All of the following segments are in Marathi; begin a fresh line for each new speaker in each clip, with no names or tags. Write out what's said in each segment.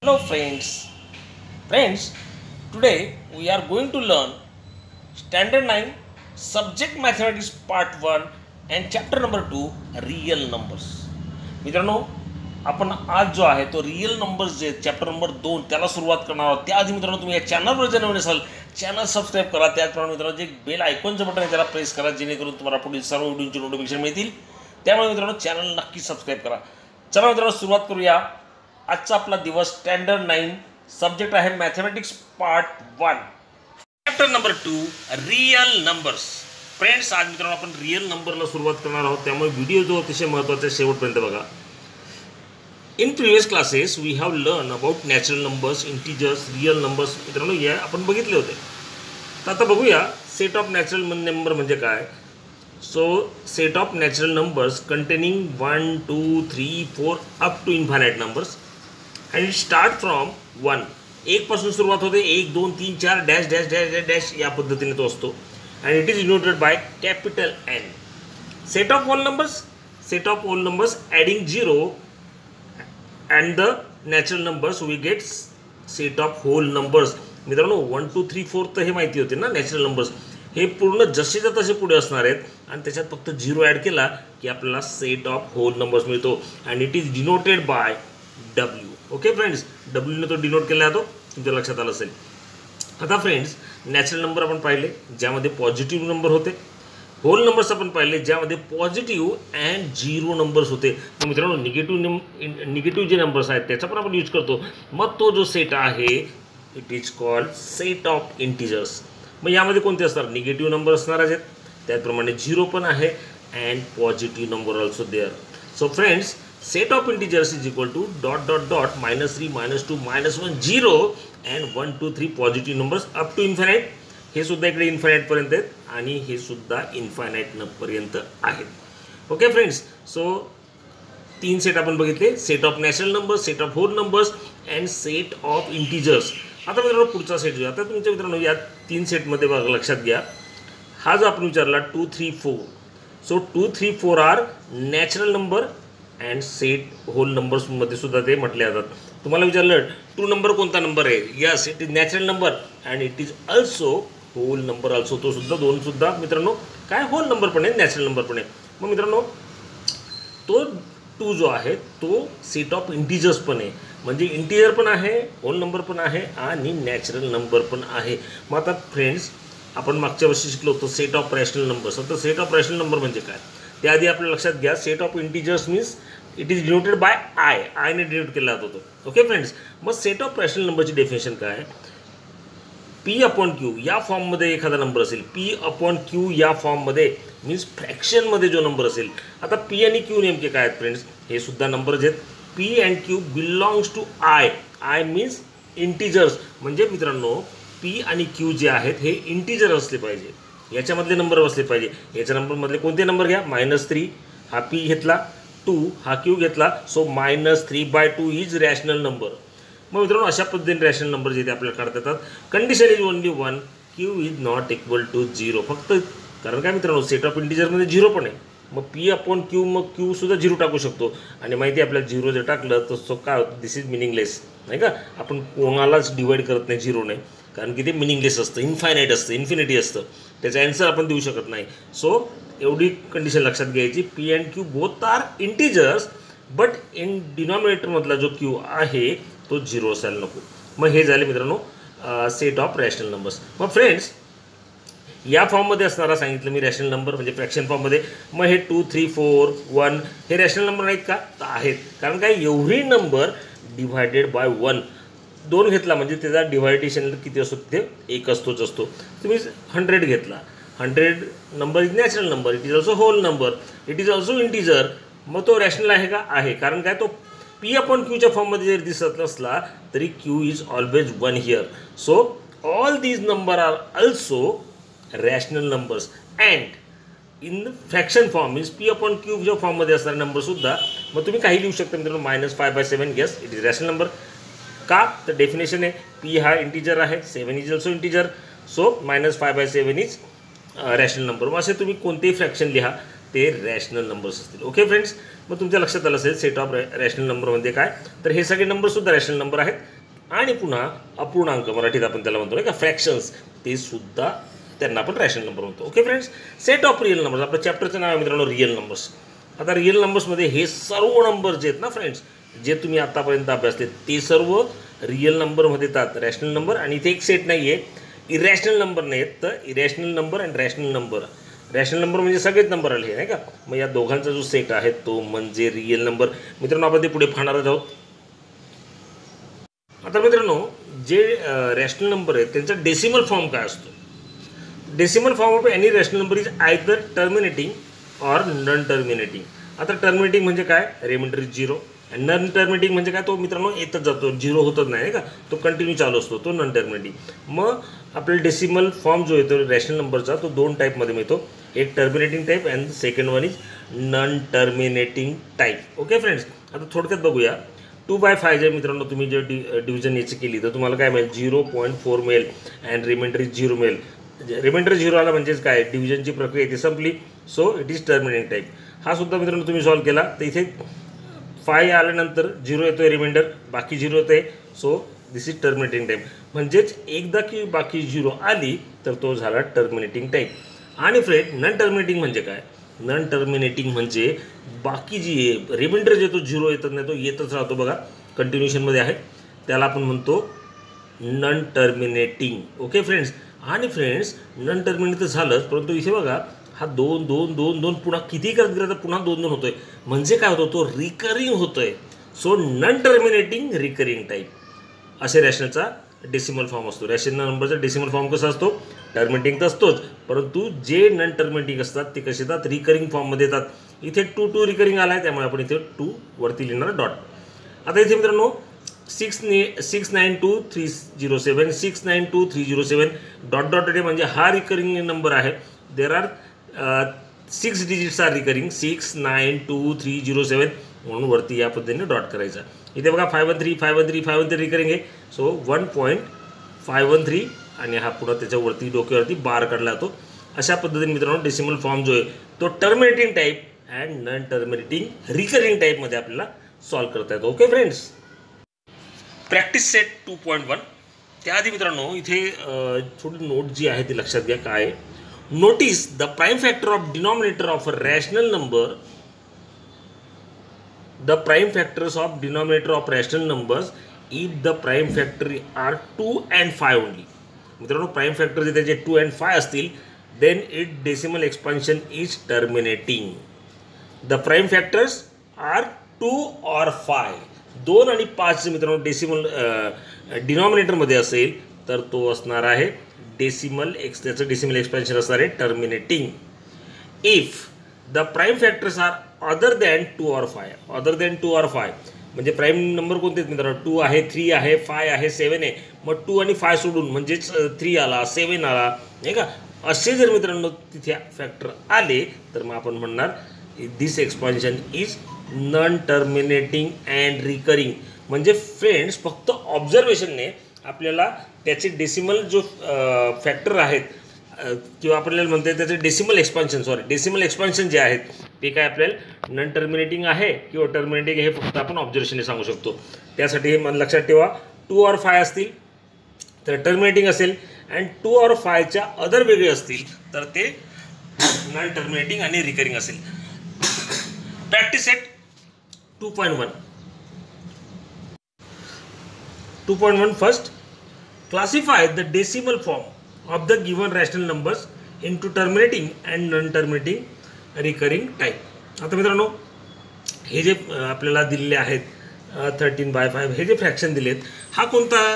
Hello friends, today we are going to learn Standard 9 Subject Mathematics Part 1 and Chapter number 2 Real Numbers. मित्रांनो, आपण आज जो आहे तो रियल नंबर्स जे चॅप्टर नंबर 2 त्याला सुरुवात करणार आहोत. त्याआधी मित्रांनो तुम्ही या चॅनलवर जर नवीन असाल चॅनल सबस्क्राईब करा. त्याचप्रमाणे मित्रांनो जे बेल आयकॉनचं बटन आहे त्याला प्रेस करा जेणेकरून तुम्हाला पुढील सर्व व्हिडिओची नोटिफिकेशन मिळतील. त्यामुळे मित्रांनो चॅनल नक्की सबस्क्राईब करा. चला मित्रांनो सुरुवात करूया. आजचा आपला दिवस स्टँडर्ड 9 सब्जेक्ट आहे mathematics part 1 chapter number 2 real numbers. Friends, आज मित्रांनो आपण रियल नंबरला सुरुवात करणार आहोत. त्यामुळे व्हिडिओ जो अतिशय महत्त्वाचा आहे शेवटपर्यंत बघा. In previous classes we have learn about natural numbers, integers, real numbers. मित्रांनो या आपण बघितले होते. तर आता बघूया सेट ऑफ नॅचरल नंबर म्हणजे काय. So set of natural numbers containing 1 2 3 4 up to infinite numbers and it start from 1. एक पासून सुरुवात होते. 1 2 3 4 dash dash dash dash dash या पद्धतीने तो असतो. and it is denoted by capital N. set of whole numbers adding 0 and the natural numbers we get set of whole numbers. मित्रांनो 1 2 3 4 तर हे माहिती होते ना नॅचरल नंबर्स. हे पूर्ण जसेच्या तसे पुढे असणार आहेत आणि त्याच्यात फक्त 0 ॲड केला की आपल्याला सेट ऑफ होल नंबर्स मिळतो. and it is denoted by W. Okay friends, डब्ल्यूने तो डिनोट केला जातो. तुमच्या लक्षात आलं असेल. आता फ्रेंड्स नॅचरल नंबर आपण पाहिले ज्यामध्ये पॉझिटिव्ह नंबर होते. होल नंबर्स आपण पाहिले ज्यामध्ये पॉझिटिव्ह अँड 0 नंबर्स होते. तर मित्रांनो निगेटिव्ह जे नंबर्स आहेत त्याचा पण आपण यूज करतो. मग तो जो सेट आहे it is called set of integers. मग यामध्ये कोणते असणार निगेटिव्ह नंबर असणार आहेत. त्याचप्रमाणे 0 पण आहे and positive number also there. So friends set of integers is equal to dot dot dot -3 -2 -1 0 and 1 2 3 positive numbers up to infinite. हे सुद्धा इकडे इन्फायनाइट पर्यंत आहेत आणि हे सुद्धा इन्फायनाइट पर्यंत आहेत. ओके फ्रेंड्स, सो 3 सेट आपण बघितले. Set of natural numbers, set of whole numbers and set of integers. आता मित्रांनो पुढचा सेट घेऊया. आता तुमच्या मित्रांनो या 3 सेटमध्ये बघा लक्षात घ्या. हा जो आपण विचारला 2 3 4. So 2 3 4 are natural number and set whole नंबर्समध्ये सुद्धा ते म्हटले जातात. तुम्हाला विचारलं 2 नंबर कोणता नंबर आहे. Yes, it is natural number and it is also whole number also. तो सुद्धा 2 सुद्धा मित्रांनो काय होल नंबर पण आहे नॅचरल नंबर पण आहे. मग मित्रांनो तो 2 जो आहे तो सेट ऑफ इंटिजर्स पण आहे. म्हणजे इंटिजर पण आहे, होल नंबर पण आहे आणि नॅचरल नंबर पण आहे. मग आता फ्रेंड्स आपण मागच्या वर्षी शिकलो होतो सेट ऑफ रॅशनल नंबर्स. आता सेट ऑफ रॅशनल नंबर म्हणजे काय त्याआधी आपल्या लक्षात घ्या. Set of integers means it is denoted by आयने डिनोट केला जातो तो. ओके फ्रेंड्स, मग सेट ऑफ रॅशनल नंबरची डेफिनेशन काय. पी अपॉन क्यू या फॉर्ममध्ये एखादा नंबर असेल. पी अपॉन क्यू या फॉर्ममध्ये मीन्स फ्रॅक्शनमध्ये जो नंबर असेल. आता पी आणि क्यू नेमके काय आहेत फ्रेंड्स. हे सुद्धा नंबर्स आहेत. P and Q belongs to I means integers. म्हणजे मित्रांनो पी आणि क्यू जे आहेत हे इंटिजर असले पाहिजे. याच्यामधले नंबर बसले पाहिजे. याच्या नंबरमधले कोणते नंबर घ्या. -3 हा पी घेतला, 2 हा क्यू घेतला. So -3/2 is rational number. मग मित्रांनो अशा पद्धतीने रॅशनल नंबर जे ते आपल्याला काढता येतात. Condition is only 1 Q is not equal to 0. फक्त कारण काय मित्रांनो सेट ऑफ इंटिजरमध्ये 0 पण आहे. मग पी अपॉन क्यू मग क्यू सुद्धा 0 टाकू शकतो. आणि माहिती आहे आपल्याला 0 जर टाकलं तर सो काय होतं दिस इज मिनिंगलेस नाही का. आपण कोणालाच डिवाईड करत नाही 0ने कारण की ते मिनिंगलेस असतं, इन्फायनाईट असतं, इन्फिनिटी असतं. त्याचा ॲन्सर आपण देऊ शकत नाही. सो एवढी कंडिशन लक्षात घ्यायची. P and Q both are integers but in डिनॉमिनेटरमधला जो क्यू आहे तो 0 असायला नको. मग हे झाले मित्रांनो सेट ऑफ रॅशनल नंबर्स. मग फ्रेंड्स या फॉर्ममध्ये असणारा सांगितलं मी रॅशनल नंबर म्हणजे फ्रॅक्शन फॉर्ममध्ये. मग हे 2 3 4 1 हे रॅशनल नंबर नाहीत का. तर आहेत. कारण काय एव्हरी नंबर डिव्हायडेड बाय 1. 2 घेतला म्हणजे त्याचा डिव्हायडेशन किती असतो तिथे 1 असतोच असतो. तुम्ही 100 घेतला. 100 number is natural number. It is also whole number. It is also integer. मग तो रॅशनल आहे का. आहे. कारण काय तो पी अपॉन क्यूच्या फॉर्ममध्ये जर दिसत नसला तरी Q is always 1 here. So all these number are also rational numbers and in fraction form means P upon क्यूच्या फॉर्ममध्ये असणारे नंबरसुद्धा. मग तुम्ही काही लिहू शकता मित्रांनो -5/7. Yes it is rational number. का तर डेफिनेशन आहे पी हा इंटिजर आहे, 7 is also integer. So -5/7 is rational number. मग असे तुम्ही कोणतेही फ्रॅक्शन लिहा ते रॅशनल नंबर्स असतील. ओके फ्रेंड्स, मग तुमच्या लक्षात आलं असेल सेट ऑफ रॅशनल नंबर म्हणजे काय. तर हे सगळे नंबरसुद्धा रॅशनल नंबर आहेत. आणि पुन्हा अपूर्णांक, मराठीत आपण त्याला म्हणतो नाही का फ्रॅक्शन्स, ते सुद्धा त्यांना आपण रॅशनल नंबर म्हणतो. Okay friends, set of real numbers, आपल्या चॅप्टरचं नाव आहे मित्रांनो रिअल नंबर्स. आता रिअल नंबर्समध्ये हे सर्व नंबर जे आहेत ना फ्रेंड्स, जे तुम्ही आतापर्यंत अभ्यासले ते सर्व रिअल नंबरमध्ये येतात, रॅशनल नंबर. आणि इथे एक सेट नाही आहे, इरॅशनल नंबर नाही आहेत, तर इरॅशनल नंबर आणि रॅशनल नंबर. रॅशनल नंबर म्हणजे सगळेच नंबर आले नाही का. मग या दोघांचा जो सेट आहे तो म्हणजे रिअल नंबर. मित्रांनो, आपण ते पुढे पाहणारच आहोत. आता मित्रांनो, जे रॅशनल नंबर आहेत त्यांचा डेसिमल फॉर्म काय असतो. Decimal form of any rational number is either terminating or non terminating. आता टर्मिनेटिंग म्हणजे काय, रिमाइंडर इज 0. आणि नॉन टर्मिनेटिंग म्हणजे काय, तो मित्रांनो येतच जातो, 0 होतच नाही का, तो कंटिन्यू चालू असतो, तो नॉन टर्मिनेटिंग. मग आपल्याला डेसिमल फॉर्म जो येतो रॅशनल नंबरचा तो 2 टाईपमध्ये मिळतो, एक terminating type and second one is non terminating type. Okay friends, आता थोडक्यात बघूया. 2/5 जे मित्रांनो तुम्ही जे डिव्हिजन याची केली तर तुम्हाला काय मिळेल, 0.4 मिळेल अँड रिमाइंडर इज 0 मिळेल. रिमाइंडर 0 आला म्हणजेच काय, डिव्हिजनची प्रक्रिया इथे संपली. So it is terminating type. हा सुद्धा मित्रांनो तुम्ही सॉल्व केला तर इथे 5 आल्यानंतर 0 येतोय रिमाइंडर, बाकी 0 येते. So this is terminating type. म्हणजेच एकदा की बाकी 0 आली तर तो झाला टर्मिनेटिंग टाईप. आणि फ्रेंड, नॉन टर्मिनेटिंग म्हणजे काय, नॉन टर्मिनेटिंग म्हणजे बाकी जी रिमाइंडर जे तो 0 येतच नाही, तो येतच राहतो बघा, कंटिन्युएशनमध्ये आहे, त्याला आपण म्हणतो नॉन टर्मिनेटिंग. Okay friends. आणि फ्रेंड्स, नॉन टर्मिनेटिंग तर झालंच, परंतु इथे बघा हा 2 2 2 2 पुन्हा किती करत गेला तर पुन्हा 2 2 होतोय, म्हणजे काय होतो, तो रिकरिंग होतोय. So non terminating recurring type असे रॅशनलचा डेसिमल फॉर्म असतो. रॅशनल नंबरचा डेसिमल फॉर्म कसा असतो, टर्मिनेटिंग तर असतोच, परंतु जे नॉन टर्मिनेटिंग असतात ते कसे येतात, रिकरिंग फॉर्ममध्ये येतात. इथे 2 2 रिकरिंग आला आहे, त्यामुळे आपण इथे 2 वरती लिहिणार डॉट. आता इथे मित्रांनो 692,307 692,307 डॉट डॉट डे म्हणजे हा रिकरिंग नंबर आहे. There are 6 digits are recurring, 692,307 म्हणून वरती या पद्धतीने डॉट करायचा. इथे बघा 513 513 513 रिकरिंग आहे. सो 1.513 आणि हा पुन्हा त्याच्यावरती डोक्यावरती बार काढला जातो. अशा पद्धतीने मित्रांनो डेसिमल फॉर्म जो आहे तो terminating type and non terminating recurring टाईपमध्ये आपल्याला सॉल्व्ह करता येतो. Okay friends, practice set 2.1. त्याआधी मित्रांनो इथे थोडी नोट जी आहे ती लक्षात घ्या. काय, notice the prime factor of denominator of a rational number. The prime factors of denominator of rational numbers if the prime factor are 2 and 5 only. मित्रांनो, प्राइम फॅक्टर जे त्याचे 2 and 5 असतील then it decimal expansion is terminating. The prime factors are 2 or 5. 2 आणि 5 मित्रांनो डेसिमल डिनॉमिनेटरमध्ये असेल तर तो असणार आहे डेसिमल त्याचं डेसिमल एक्सपान्शन असणार आहे terminating. If the prime factors are other than 2 or 5, other than 2 or 5 म्हणजे प्राईम नंबर कोणते मित्रांनो, 2 आहे, 3 आहे, 5 आहे, 7 आहे. मग 2 आणि 5 सोडून म्हणजेच 3 आला, 7 आला नाही का, असे जर मित्रांनो तिथे फॅक्टर आले तर मग आपण म्हणणार this expansion is non terminating and recurring. म्हणजे फ्रेंड्स, फक्त ऑब्झर्वेशनने आपल्याला त्याचे डेसिमल जो फॅक्टर आहेत किंवा आपल्याला म्हणते त्याचे डेसिमल एक्सपान्शन जे आहेत ते काय आपल्याला नॉन टर्मिनेटिंग आहे किंवा टर्मिनेटिंग हे फक्त आपण ऑब्झर्वेशनने सांगू शकतो. त्यासाठी हे मन लक्षात ठेवा, 2 or 5 असतील तर टर्मिनेटिंग असेल अँड 2 or 5च्या अदर वेगळे असतील तर ते नॉन टर्मिनेटिंग आणि रिकरिंग असेल. Practice set 2.1. 2.1 first, classify the decimal form of the given rational numbers into terminating and non-terminating recurring type. आता मित्रांनो हे जे आपल्याला दिलेले आहेत 13/5 हे जे फ्रॅक्शन दिलेत हा कोणता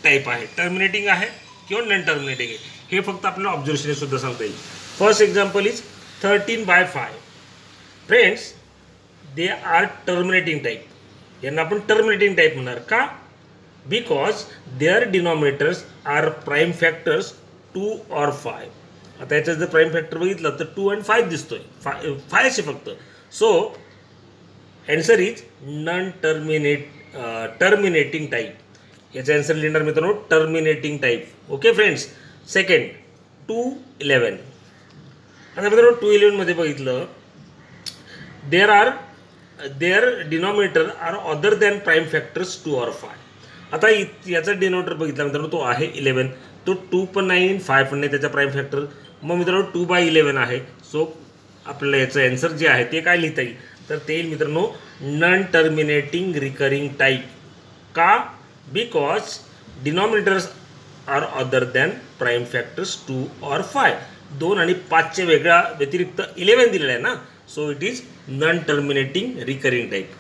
टाईप आहे, टर्मिनेटिंग आहे किंवा नॉन टर्मिनेटिंग आहे, हे फक्त आपल्याला ऑब्झर्वेशन सुद्धा सांगता येईल. First example is 13/5. Friends, they are terminating type. यांना आपण टर्मिनेटिंग टाईप म्हणणार का, because their denominators are prime factors 2 or 5. आता याच्यात जर प्राईम फॅक्टर बघितलं तर 2 and 5 दिसतोय, 5 फक्त. So answer is non terminating type. याचा ॲन्सर लिहिणार मित्रांनो terminating type. Okay friends. Second 211. आता मित्रांनो 211 मध्ये बघितलं their denominator are other than prime factors 2 or 5. आता याचा डिनॉमिनेटर बघितला मित्रांनो तो आहे 11. तो 2 पण नाही 5 पण नाही त्याचा प्राईम फॅक्टर. मग मित्रांनो 2/11 आहे. सो आपल्याला याचं आन्सर जे आहे ते काय लिहिता येईल तर ते येईल मित्रांनो नॉन टर्मिनेटिंग रिकरिंग टाईप. का? Because denominators are other than prime factors 2 or 5. 2 आणि 5च्या वेगळ्या व्यतिरिक्त 11 दिलेला आहे ना. So it is non terminating recurring type.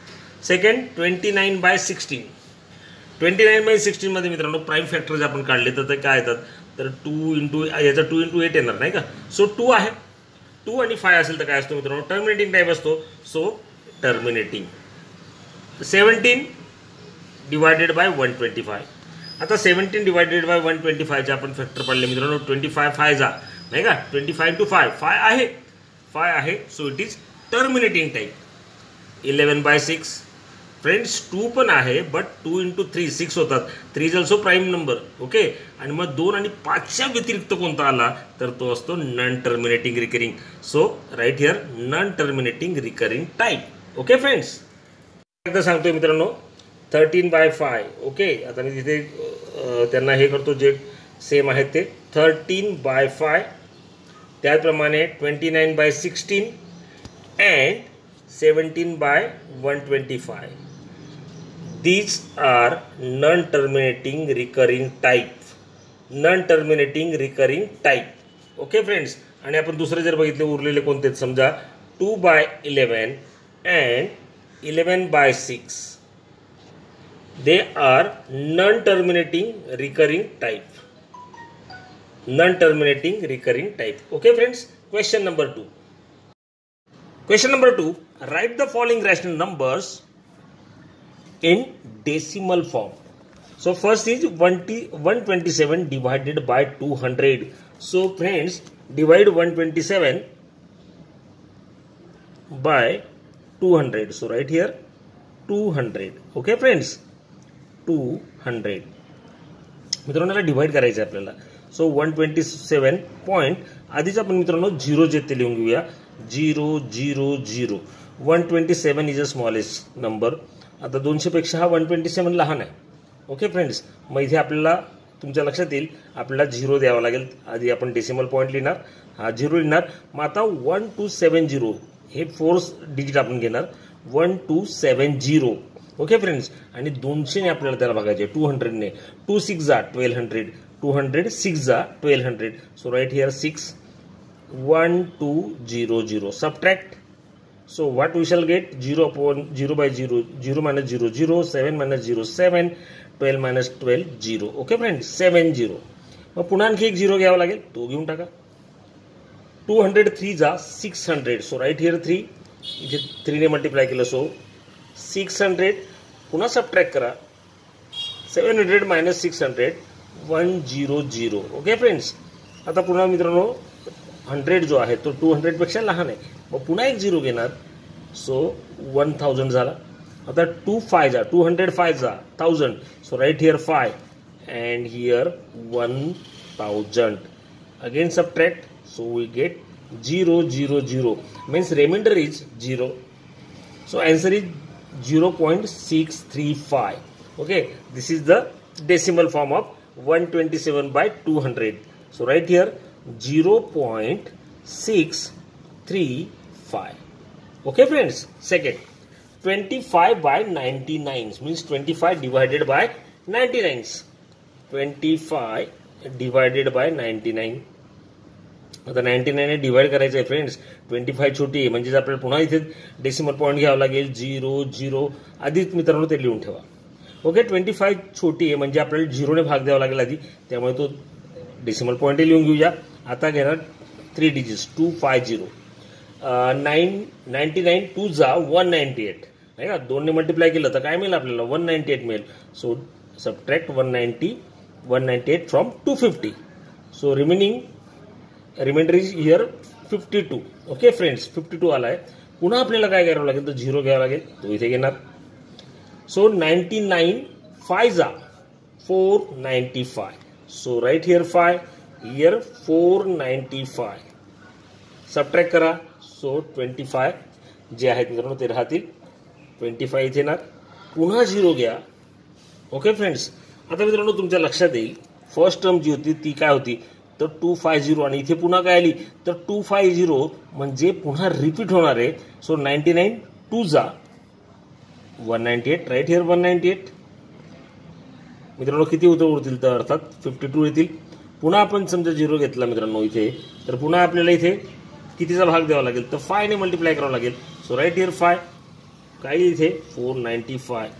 Second 29/16. 29/16 मध्ये मित्रांनो प्राईम फॅक्टर्स आपण काढले तर ते काय येतात तर 2 इंटू याचा 2 into 8 येणार नाही का. सो 2 आहे. 2 आणि 5 असेल तर काय असतो मित्रांनो टर्मिनेटिंग टाईप असतो. So terminating. 17 divided by 125. आता 17 डिवायडेड बाय 125 आपण फॅक्टर पाडले मित्रांनो 25 5 जा नाही का 25 into 5 5 आहे. So it is terminating type. 11/6 friends 2 पण आहे बट 2 into 3 6 होतात. 3 is also prime number. Okay. आणि मग 2 आणि 5च्या व्यतिरिक्त कोणता आला तर तो असतो non terminating recurring. So right here non terminating recurring type. Okay friends. एकदा सांगतोय मित्रांनो 13/5. ओके. आता मी तिथे त्यांना हे करतो जे सेम आहेत ते 13/5. त्याचप्रमाणे 29/16 and 17/125. These are non-terminating recurring type. Non-terminating recurring type. Okay friends. आणि आपण दुसरे जर बघितले उरलेले कोणते समजा 2/11 and 11/6. They are non-terminating recurring type. Non-terminating recurring type. Okay friends. Question number 2. Question number 2. Write the following rational numbers in decimal form. So first is 127 divided by 200. So friends divide 127 by 200. So right here 200. Okay friends 200. मित्रांनो याला डिवाइड करायचं आहे आपल्याला. सो 127 पॉईंट आधीच आपण मित्रांनो 0 जे ते लिहून घेऊया 0 0 0. 127 इज अ स्मॉलेस्ट नंबर. आता 200 पेक्षा हा 127 लहान आहे. Okay friends. मग इथे आपल्याला तुमच्या लक्षात येईल आपल्याला 0 द्यावा लागेल. आधी आपण डेसिमल पॉईंट लिहिणार हा 0 लिहिणार. मग आता 1270 हे 4 डिजिट आपण घेणार 1270. Okay friends. आणि 200 ने आपल्याला त्याला बघायचे 200 ने 2 6 जा 1200 200 6 जा 1200. So right here 6 1200 subtract. So what we shall get 0/0 0 minus 0 0 7 minus 0 7 12 minus 12 0. Okay friends 70. मग पुन्हा आणखी एक 0 घ्यावा लागेल तो घेऊन टाका. 203 जा 600. सो राईट हिअर 3 इथे 3 ने मल्टिप्लाय केलं सो 600. पुन्हा सबट्रॅक्ट करा 700 minus 600 100. Okay friends. आता पुन्हा मित्रांनो 100 जो आहे तो 200 पेक्षा लहान आहे. मग पुन्हा एक 0 घेणार सो 1000 झाला. आता 25 जा 205 जा 1000. So right here 5 and here 1000. Again subtract so we get 0 0 0 means remainder is 0. So answer is 0.635. Okay. This is the decimal form of 127/200. So right here 0.635. Okay friends. Second 25/99 means 25 divided by 99. 25 divided by 99. आता 99 ने डिवाइड करायचं आहे फ्रेंड्स. 25 छोटी आहे म्हणजे आपल्याला पुन्हा इथे डेसिमल पॉईंट घ्यावा लागेल 0 0. आधीच मित्रांनो ते लिहून ठेवा. ओके. 25 छोटी आहे म्हणजे आपल्याला 0 ने भाग द्यावा लागेल आधी त्यामुळे तो डेसिमल पॉईंट लिहून घेऊया. आता घेणार 3 डिजिट्स 250. 99 2 जा 198 नाही का. 2 ने मल्टिप्लाय केलं तर काय मिळेल आपल्याला 198 मिळेल. So subtract 198 from 250. So remainder is here 52. Okay friends 52 आलाय. पुन्हा आपल्याला काय करावं लागेल तर 0 घ्यावा लागेल तो इथे घेणार. सो 99 5 जा 495. So right here 5 here 495. Subtract करा सो 25 जे आहेत मित्रांनो ते राहतील. 25 इथे येणार, पुन्हा 0 घ्या. ओके फ्रेंड्स, आता मित्रांनो तुमच्या लक्षात येईल फर्स्ट टर्म जी होती ती काय होती तर 250 आणि इथे पुन्हा काय आली तर 250 म्हणजे पुन्हा रिपीट होणार आहे. सो 99 2 जा 198 राईट हिअर 198. मित्रांनो किती उत्तर उरतील तर अर्थात 52 येतील. पुन्हा आपण समजा 0 घेतला मित्रांनो इथे तर पुन्हा आपल्याला इथे कितीचा भाग द्यावा लागेल तर 5 ने मल्टिप्लाय करावं लागेल. सो राईट हिअर 5 काय इथे 495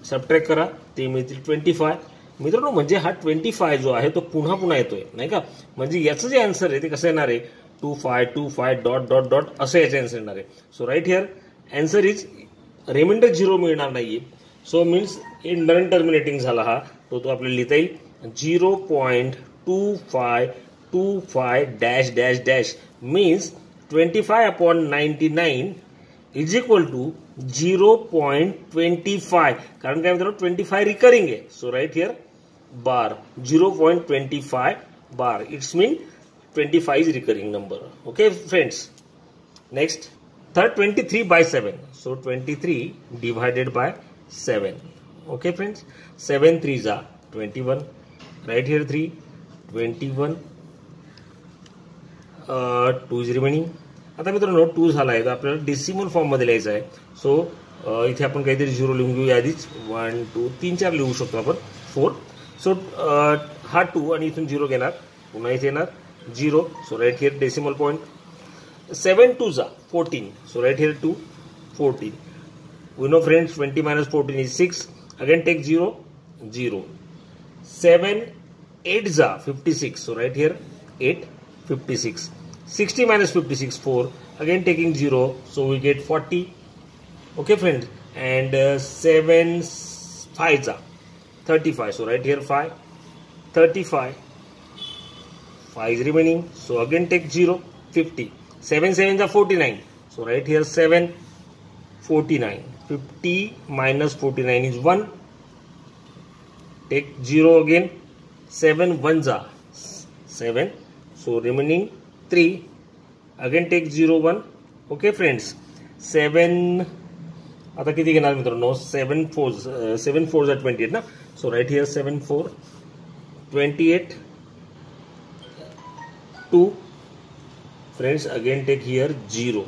सबट्रॅक्ट करा ते मिळतील 25. मित्रांनो म्हणजे हा 25 जो आहे तो पुन्हा पुन्हा येतोय नाही का. म्हणजे याचं जे आन्सर आहे ते कसं येणार आहे 2525 डॉट डॉट डॉट असं याचं आन्सर येणार आहे. So right here answer is remainder 0 मिळणार नाहीये. सो मीन्स नॉन टर्मिनेटिंग झाला हा तो आपल्याला लिहिता येईल 0.2525 dash dash dash means 25/99 is equal to 0.25 कारण काय मित्रांनो 25 रिकरिंग आहे. So right here bar 0.25 bar it's mean 25 is recurring number. Okay friends, next third 23/7. So 23 divided by 7. Okay friends, 7 3 जा 21 राईट हिअर 3 21 2 इज रिमेनिंग. आता मित्रांनो 2 झाला आहे तर आपल्याला डेसिमल फॉर्म मध्ये लिहायचं आहे. सो इथे आपण काहीतरी 0 लिहून घेऊ आधीच 1 2 3 4 लिहू शकतो आपण 4. सो हा 2 आणि इथून 0 घेणार पुन्हा इथे येणार 0. So right here decimal point 7 2 जा 14. So right here 2 14. We know friends 20 minus 14 is 6. Again take 0 0. 7 8 za 56. So right here 8 56. 60 minus 56 4. Again taking 0. So we get 40. Okay friends. And 7 5 za 35. So right here 5 35. 5 is remaining. So again take 0 50. 7 7 za 49. So right here 7 49. 50 minus 49 is 1. Take 0 again. 7 1 za 7. So remaining 3. Again take 0 1. Okay friends. 7 आता किती घेणार मित्रांनो 7 4s 7 4s are 28 ना. So right here 7 4 28 2. Friends again take here 0.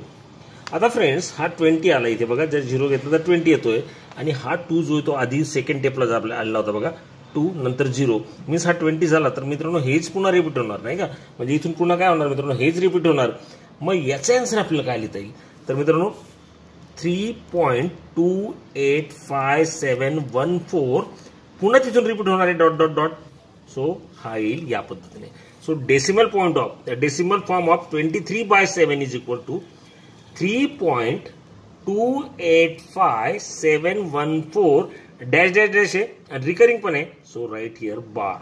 आता फ्रेंड्स हा 20 आला इथे बघा जर 0 घेतला तर 20 येतोय आणि हा 2 जो आहे तो आधी सेकंड टेपला आला होता बघा 2 नंतर 0 मीन्स हा 20 झाला तर मित्रांनो हेच पुन्हा रिपीट होणार नाही का. म्हणजे इथून पुन्हा काय होणार मित्रांनो हेच रिपीट होणार. मग याचा आन्सर आपल्याला काय लिहिता येईल तर मित्रांनो 3.285714 पुन्हा तिथून रिपीट होणार आहे डॉट डॉट डॉट. सो हा येईल या पद्धतीने. So decimal point of the decimal form of 23/7 is equal to 3.285714 dash dash dash आहे आणि रिकरिंग पण आहे. So right here bar.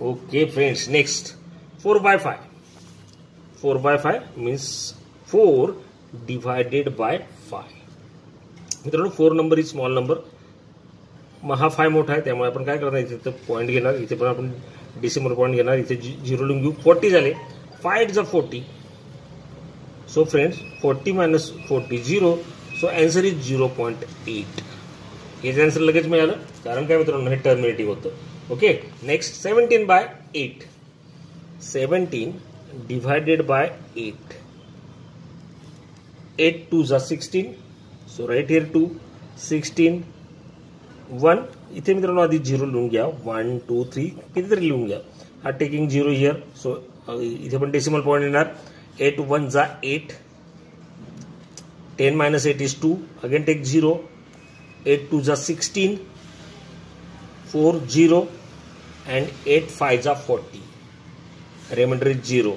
Okay friends, next 4/5. 4/5 means 4 divided by 5. मित्रांनो 4 नंबर इज स्मॉल नंबर. मग हा 5 मोठा आहे त्यामुळे आपण काय करणार इथे तर पॉईंट घेणार. इथे पण आपण डेसिमल पॉईंट घेणार. इथे 0 लिहून घेऊ. 40 झाले. 5 × 40. So friends 40 minus 40 0. So answer is 0.8. हेच आन्सर लगेच मिळालं कारण काय मित्रांनो हे टर्मिनेटिव्ह होतं. Okay next 17/8. 17 divided by 8. 8 2 जा 16. So right here 2 16 1. इथे मित्रांनो आधी 0 लिहून घ्या 1 2 3 कितीतरी लिहून घ्या. हा टेकिंग 0 हिअर. सो इथे पण डेसिमल पॉईंट येणार. 8 1 जा 8. 10 minus 8 is 2. Again take 0. 8 2 जा 16. 4 0 and 8 5 जा 40. Remainder is 0.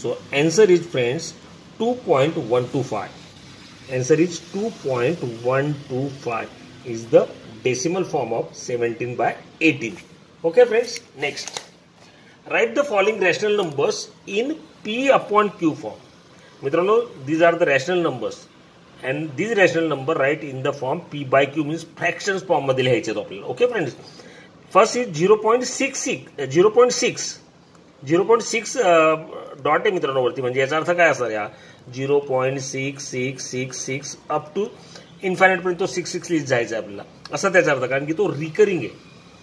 So answer is friends 2.125. Answer is 2.125 is the decimal form of 17/18. Okay friends, next. Write the following rational numbers in P/Q form. मित्रांनो these are the rational numbers and these rational number write in the form P/Q means fractions form मध्ये लिहायचे आहेत आपल्याला. Okay friends, first is 0.6 dot आहे मित्रांनो वरती. म्हणजे याचा अर्थ काय असणार या 0.6666 अप टू इन्फायनाईट पर्यंत तो 66 लिहित जायचं आहे आपल्याला, असा त्याचा अर्थ, कारण की तो रिकरिंग आहे.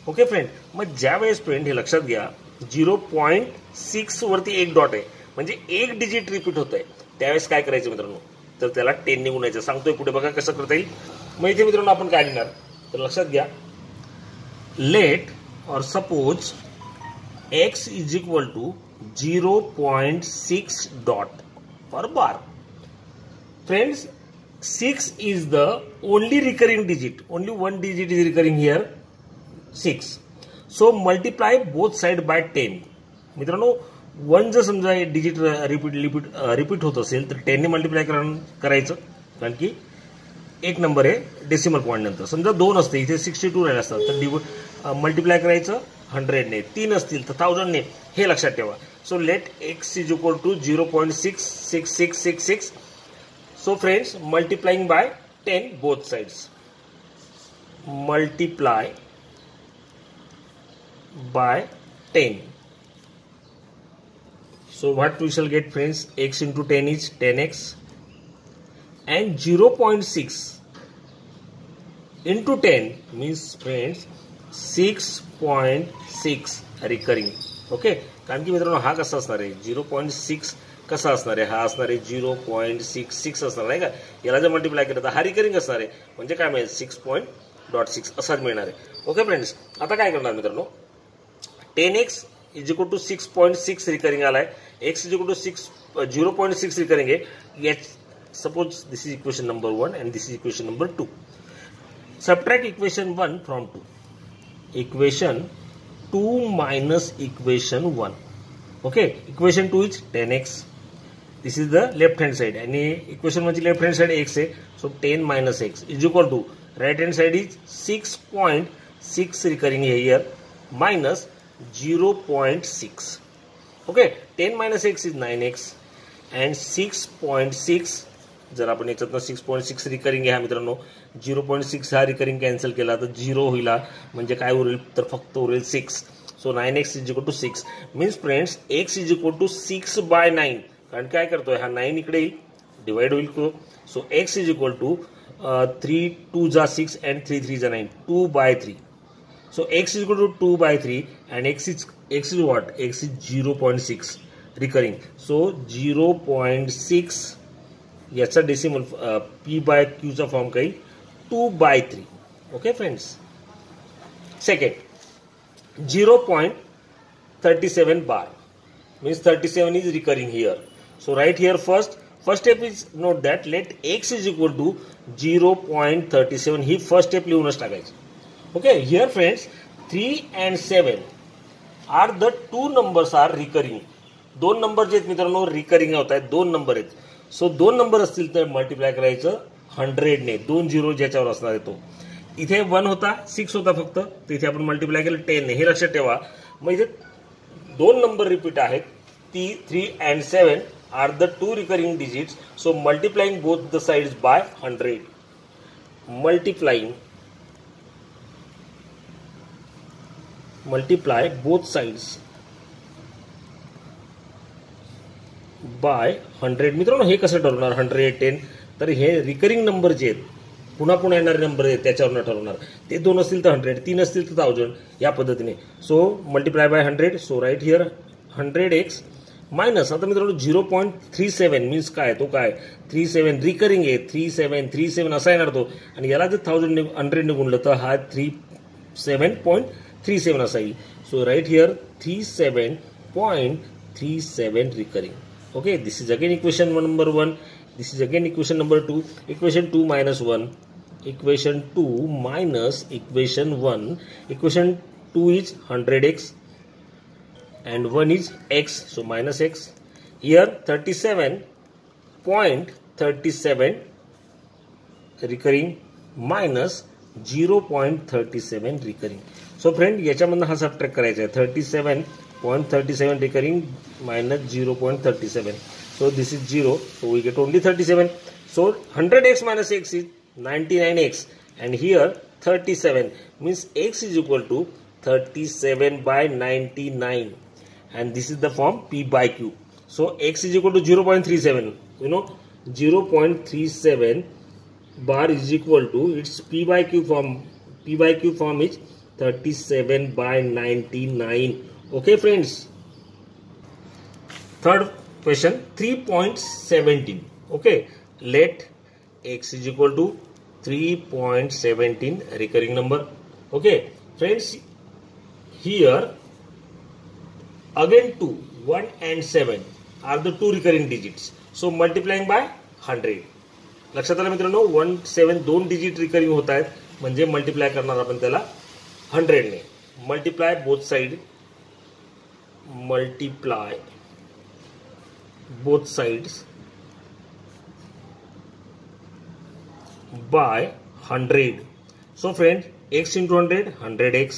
ओके फ्रेंड, मग ज्या वेळेस फ्रेंड हे लक्षात घ्या 0.6 वरती एक डॉट आहे म्हणजे एक डिजिट रिपीट होत आहे, त्यावेळेस काय करायचं मित्रांनो, तर त्याला 10 ने गुणायचं. सांगतोय पुढे बघा कसं करता येईल. मग इथे मित्रांनो आपण काय लिहिणार, तर लक्षात घ्या let or suppose x is equal to 0.6 dot पर bar. Friends 6 is the only recurring digit, only one digit is recurring here, 6. So multiply both side by 10. मित्रांनो 1 जर समजा डिजिट रिपीट होत असेल तर 10 ने मल्टिप्लाय करायचं, कारण की एक नंबर आहे डेसिमल पॉईंट नंतर. समजा 2 असते इथे 62 राहिले असतात तर मल्टिप्लाय करायचं 100 ने, 3 असतील तर 1000 ने, हे लक्षात ठेवा. So let x is equal to 0.66666. So friends, multiplying by 10 both sides. Multiply by 10. So what we shall get friends, x into 10 is 10x and 0.6 into 10 means friends 6.6 recurring. Okay, कारण की मित्रांनो हा कसा असणार आहे 0.6 कसा असणार आहे, हा असणार आहे 0.66 असणार नाही का. याला जर मल्टिप्लाय केलं तर हा रिकरिंग असणार आहे, म्हणजे काय मिळेल 6.6 असाच मिळणार आहे. ओके फ्रेंड्स, आता काय करणार मित्रांनो, 10x is equal to 6.6 recurring आलाय, x is equal to 0.6 recurring आहे. Suppose this is equation number 1 and this is equation number 2. Subtract equation 1 from 2. Equation 2 minus equation 1. Okay, equation 2 is 10x. This is the left hand side and equation 1 left hand side x है, so 10 minus x is equal to right hand side is 6.6 recurring here minus 0.6. Okay, 10 minus x is 9x and 6.6 जर आपण याच्यातनं 6.6 रिकरिंग आहे मित्रांनो, 0.6 हा रिकरिंग कॅन्सल केला तर 0 होईल, म्हणजे काय उरेल तर फक्त उरेल 6. So 9x is equal to 6 means friends x is equal to 6/9, कारण काय करतोय हा 9 इकडे येईल डिवाइड होईल तो. So x is equal to 3 2 जा 6 and 3 3 जा 9, 2/3. So x is equal to 2/3 and x is what, x is 0.6 recurring. So 0.6 याचा डेसिमल p/q चा फॉर्म काही 2/3. Okay friends, second 0.37 bar means 37 is recurring here. So right here first step is note that let x is equal to 0.37. He first step लिहूनच टाकायची. Okay, here friends 3 and 7 are the two numbers are recurring. दोन नंबर जे आहेत मित्रांनो रिकरिंग होत आहेत, दोन नंबर आहेत. सो दोन नंबर असतील तर मल्टिप्लाय करायचं 100 ने, 2 0 ज्याच्यावर असणार आहे तो. इथे 1 होता 6 होता फक्त, तर इथे आपण मल्टिप्लाय केलं 10 ने, हे लक्षात ठेवा. मग इथे दोन नंबर रिपीट आहेत, 3 and 7 are the two recurring digits. So multiplying both the sides by 100. Multiply both sides by 100. मित्रांनो हे कसं ठरवणार 110, तर हे रिकरिंग नंबर जे आहेत पुन्हा पुन्हा येणारे नंबर आहेत त्याच्यावर ठरवणार. ते 2 असतील तर 100, 3 असतील तर 1000 या पद्धतीने. So multiply by 100. So right here 100x minus, आता मित्रांनो 0.37 मीन्स काय, तो काय 37 रिकरिंग आहे, 3737 असा येणार तो, आणि याला जर 100 ने गुणलं तर हा 37.37 असा येईल. So right here 37.37 recurring. Okay, this is again equation number 1. This is again equation number 2. Equation 2 minus 1. Equation 2 minus equation 1. Equation 2 is 100x and 1 is x. So minus x. Here 37.37 recurring minus 0.37 recurring. So friend, याच्यामधनं हा सबट्रॅक्ट करायचा आहे. 37.37 recurring minus 0.37. So this is 0. So we get only 37. So 100x minus x is 99x and here 37 means x is equal to 37/99 and this is the form p/q. So x is equal to 0.37. You know, 0.37 bar is equal to its P by Q form. P by Q form is 37 by 99. Okay, friends. Third question, 3.17. Okay, let x is equal to 3.17 recurring number. Okay, friends, here again 2, 1 and 7 are the two recurring digits. So multiplying by 100. लक्षात आलं मित्रांनो, 1 7 दोन डिजिट रिकरिंग होत आहेत, म्हणजे मल्टिप्लाय करणार आपण त्याला 100 ने. Multiply both side, multiply both sides by 100. So friends, x into 100, 100x,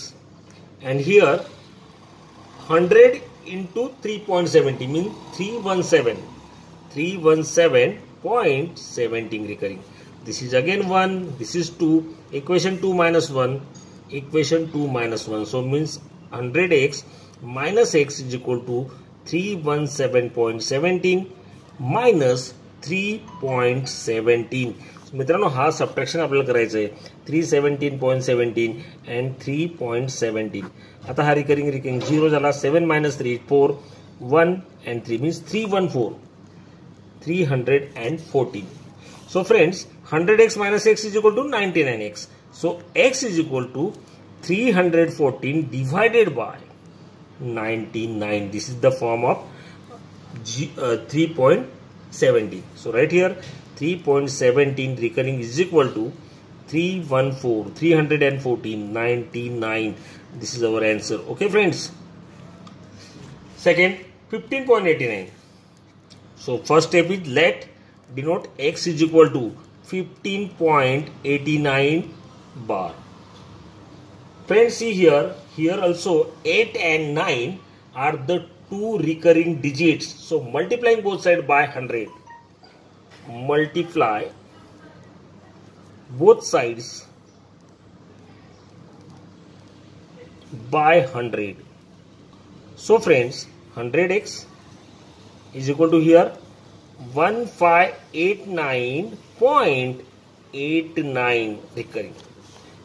and here 100 into 3.70 means 317.17 recurring. This is again 1, this is 2, equation 2 minus 1, equation 2 minus 1. So means 100x minus x is equal to 317.17 minus 3.17. मित्रांनो, हा सबट्रॅक्शन आपल्याला करायचं आहे. 317.17 and 3.17. आता हा रिकरिंग 0 झाला. 7 minus 3 4, 1 and 3 means 314. So friends, 100x minus x is equal to 99x. So x is equal to 314 divided by 99. This is the form of 3.17. So right here 3.17 recurring is equal to 314 99. This is our answer. Okay friends. Second, 15.89. So first step is let denote x is equal to 15.89 bar. Friends, see here also 8 and 9 are the two recurring digits. So multiplying both sides by 100. Multiply both sides by 100. So friends, 100x is equal to here 1589.89 recurring.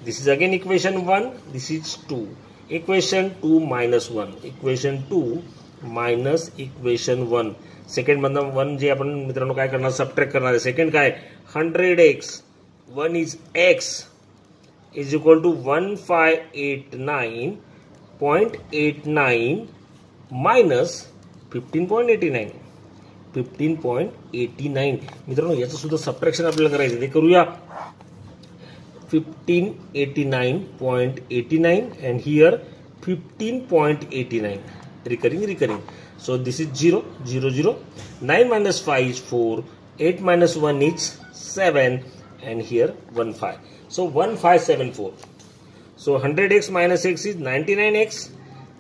This is again equation 1, this is 2. Equation 2 minus 1. Equation 2 minus equation 1. Second मधनं 1 जे आपण मित्रांनो काय करणार, सबट्रॅक्ट करणार आहे. सेकंड काय, 100x 1 is x is equal to 1589.89 minus 15.89. 15.89. मित्रांनो, याचं सुद्धा सबट्रॅक्शन आपल्याला करायचं आहे, ते करूया. 1589.89 and here 15.89 recurring. So this is 0 0 0. 9 minus 5 is 4, 8 minus 1 is 7 and here 1 5. So 1574. So 100x minus x is 99x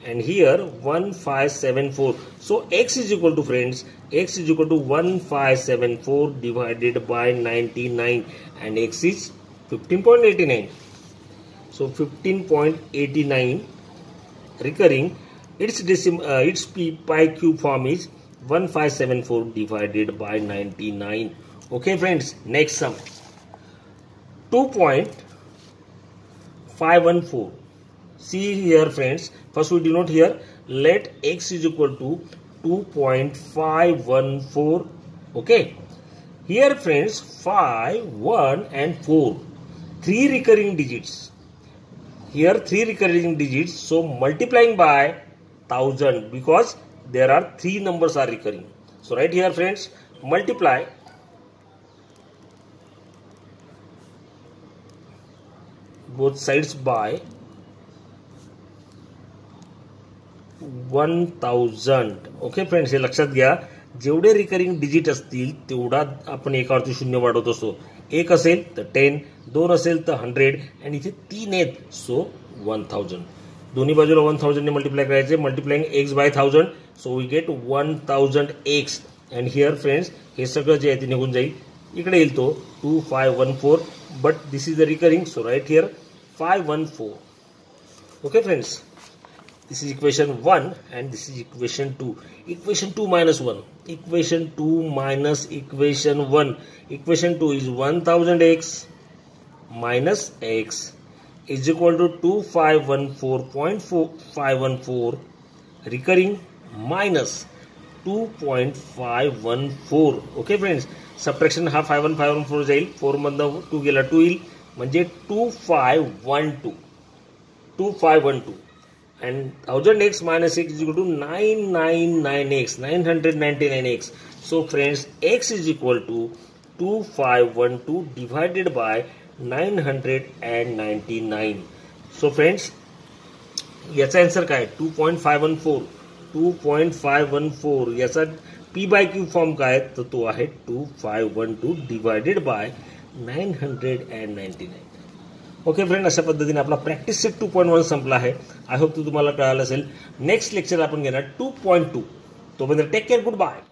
and here 1574. So x is equal to, friends, x is equal to 1574 divided by 99 and x is 15.89. So 15.89 recurring, its P by Q form is 1574 divided by 99. Okay friends, next sum 2.514. See here friends, first we denote here let x is equal to 2.514. Okay, here friends 5, 1 and 4, 3 recurring digits. Here 3 recurring digits, so multiplying by 1000 because there are 3 numbers are recurring. So right here friends, multiply both sides by 1000. Okay friends, हे लक्षात घ्या, जेवढे रिकरिंग डिजिट असतील तेवढा आपण एकावरती शून्य वाढवत असतो. 1 असेल तर 10, 2 असेल तर 100 आणि इथे 3 आहेत, सो 1000. दोन्ही बाजूला 1000 ने मल्टिप्लाय करायचे. Multiplying x by 1000, so we get 1000x and here friends हे सगळं जे आहे ते निघून जाईल. इकडे येईल तो 2514, but this is the recurring, so right here 514. Okay friends, This is equation 1 and this is equation 2. Equation 2 minus 1. Equation 2 minus equation 1. Equation 2 is 1000x minus x is equal to 2514.514 recurring minus 2.514. Okay friends, subtraction हा 514 जाईल, 4 मधनं 2 गेला 2 येईल, म्हणजे 2512 and 1000x minus x is equal to 999x, 999x. So friends, x is equal to 2512 divided by 999. So friends, याचा आन्सर काय? 2.514 याचा p by q फॉर्म काय, तर तो आहे 2512 डिवाइडेड बाय 999. ओके फ्रेंड, अशा पद्धतीने आपला प्रॅक्टिस सेट 2.1 संपला आहे. आय होप तुम्हाला कळालं असेल. नेक्स्ट लेक्चर आपण घेणार 2.2. तोपर्यंत टेक केअर, गुड बाय.